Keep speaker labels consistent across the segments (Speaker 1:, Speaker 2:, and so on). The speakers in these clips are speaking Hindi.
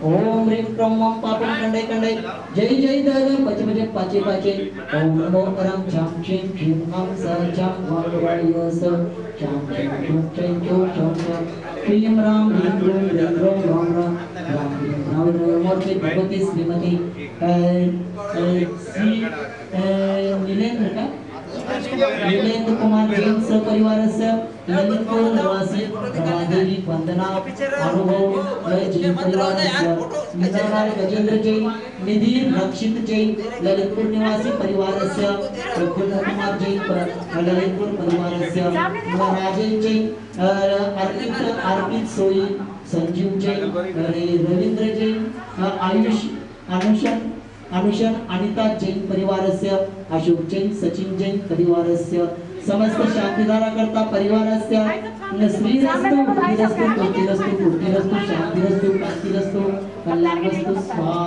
Speaker 1: ओम ह्रीं क्रों मं पापं खंडे खंडे जय जय दादा पचे पचे पाचे पाचे ओम नमो अरं छां छीं छीं हं स छां वाय स छां छीं छूं छीं छूं छं छं क्लीं रां ह्रीं क्लीं ह्रीं क्रों रां रां रां ह्रीं रां नमोते भगवती श्रीमती श्री नीलेंद्र का नीलेंद्र कुमार जैन सपरिवारस्य ललितपुर निवासी रमादेवी वंदना अनुभव जैन परिवारस्य मीनाराय गजेंद्र जैन निधि रक्षित जैन ललितपुर निवासी परिवारस्य प्रफुल्ल कुमार जैन ललितपुर परिवारस्य राजेश जैन अर्पित सोई संजीव जैन रविंद्र जैन आयुष अनुशन अनिता जैन परिवारस्य अशोक जैन सचिन जैन परिवारस्य समस्त शांतिधारा करता परिवारस्य श्रीरस्तु भक्तिरस्तु तुष्टिरस्तु पूर्तिरस्तु शांतिरस्तु कांतिरस्तु कल्याणस्तु स्वाहा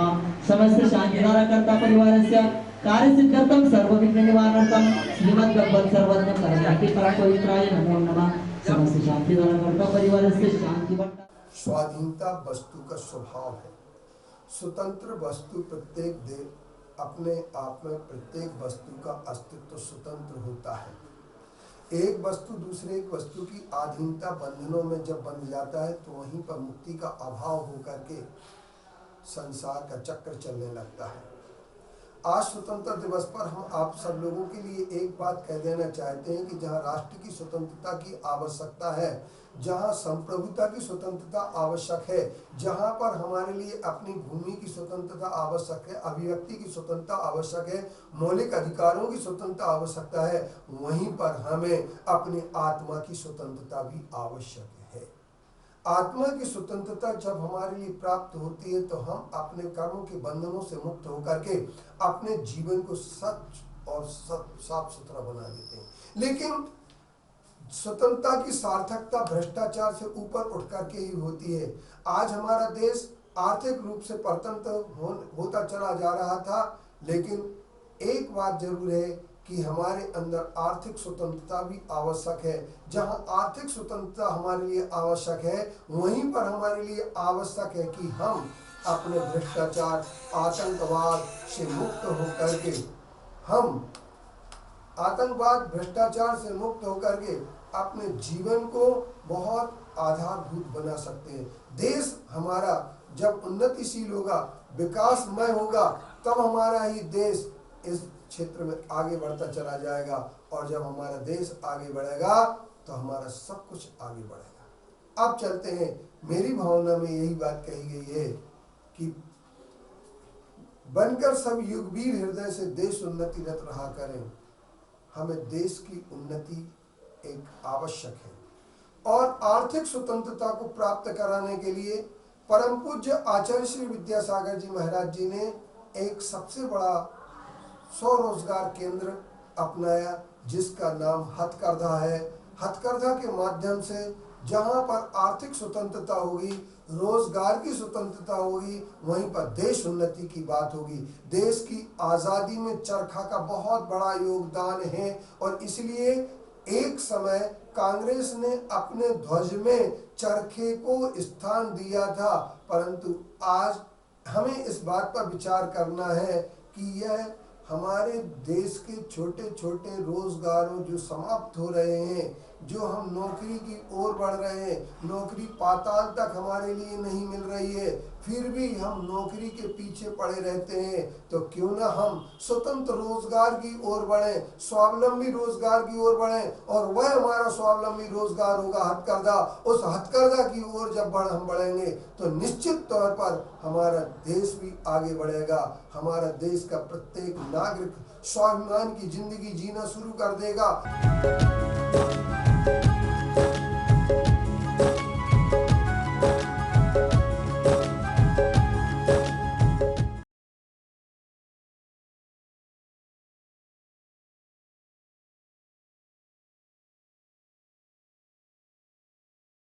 Speaker 1: समस्त शांतिधारा करता परिवारस्य कार्य सिद्धर्थम सर्व विघ्न निवारणार्थम श्रीमद् भगवत सर्वज्ञ परमात्मा परापवित्राय नमो नमः समस्त शांतिधारा करता परिवारस्य शांति बंटा।
Speaker 2: स्वाधीनता वस्तु का स्वभाव है। स्वतंत्र वस्तु प्रत्येक दे अपने आप में प्रत्येक वस्तु का अस्तित्व स्वतंत्र होता है। एक वस्तु दूसरे एक वस्तु की अधीनता बंधनों में जब बंध जाता है तो वहीं पर मुक्ति का अभाव होकर के संसार का चक्र चलने लगता है। आज स्वतंत्रता दिवस पर हम आप सब लोगों के लिए एक बात कह देना चाहते हैं कि जहां राष्ट्र की स्वतंत्रता की आवश्यकता है, जहां संप्रभुता की स्वतंत्रता आवश्यक है, जहां पर हमारे लिए अपनी भूमि की स्वतंत्रता आवश्यक है, अभिव्यक्ति की स्वतंत्रता आवश्यक है, मौलिक अधिकारों की स्वतंत्रता आवश्यकता है, वहीं पर हमें अपनी आत्मा की स्वतंत्रता भी आवश्यक है। आत्मा की स्वतंत्रता जब हमारे लिए प्राप्त होती है तो हम अपने कर्मों के बंधनों से मुक्त होकर के अपने जीवन को सच और साफ सुथरा बना देते हैं। लेकिन स्वतंत्रता की सार्थकता भ्रष्टाचार से ऊपर उठ करके ही होती है। आज हमारा देश आर्थिक रूप से परतंत्र होता चला जा रहा था, लेकिन एक बात जरूर है कि हमारे अंदर आर्थिक स्वतंत्रता भी आवश्यक है। जहां आर्थिक स्वतंत्रता हमारे लिए आवश्यक है, वहीं पर हमारे लिए आवश्यक है कि हम अपने भ्रष्टाचार आतंकवाद से मुक्त होकर के हम आतंकवाद भ्रष्टाचार से मुक्त होकर के अपने जीवन को बहुत आधारभूत बना सकते हैं। देश हमारा जब उन्नतिशील होगा, विकासमय होगा, तब हमारा ही देश इस क्षेत्र में आगे बढ़ता चला जाएगा, और जब हमारा देश आगे बढ़ेगा तो हमारा सब कुछ आगे बढ़ेगा। अब चलते हैं, मेरी भावना में यही बात कही गई है कि बनकर सब युगवीर हृदय से देश उन्नति रत रहा करें। हमें देश की उन्नति एक आवश्यक है, और आर्थिक स्वतंत्रता को प्राप्त कराने के लिए परम पूज्य आचार्य श्री विद्यासागर जी महाराज जी ने एक सबसे बड़ा स्वरोजगार केंद्र अपनाया, जिसका नाम हथकरघा है। हथकरघा के माध्यम से जहां पर आर्थिक स्वतंत्रता होगी, रोजगार की स्वतंत्रता होगी, वहीं पर देश उन्नति की बात होगी। देश की आज़ादी में चरखा का बहुत बड़ा योगदान है, और इसलिए एक समय कांग्रेस ने अपने ध्वज में चरखे को स्थान दिया था, परंतु आज हमें इस बात पर विचार करना है कि यह हमारे देश के छोटे छोटे रोजगारों जो समाप्त हो रहे हैं, जो हम नौकरी की ओर बढ़ रहे हैं, नौकरी पाताल तक हमारे लिए नहीं मिल रही है, फिर भी हम नौकरी के पीछे पड़े रहते हैं, तो क्यों ना हम स्वतंत्र रोजगार की ओर बढ़ें, स्वावलंबी रोजगार की ओर बढ़ें, और वह हमारा स्वावलंबी रोजगार होगा हथकरघा। उस हथकरघा की ओर जब हम बढ़ेंगे तो निश्चित तौर पर हमारा देश भी आगे बढ़ेगा। हमारा देश का प्रत्येक नागरिक स्वाभिमान की जिंदगी जीना शुरू कर देगा।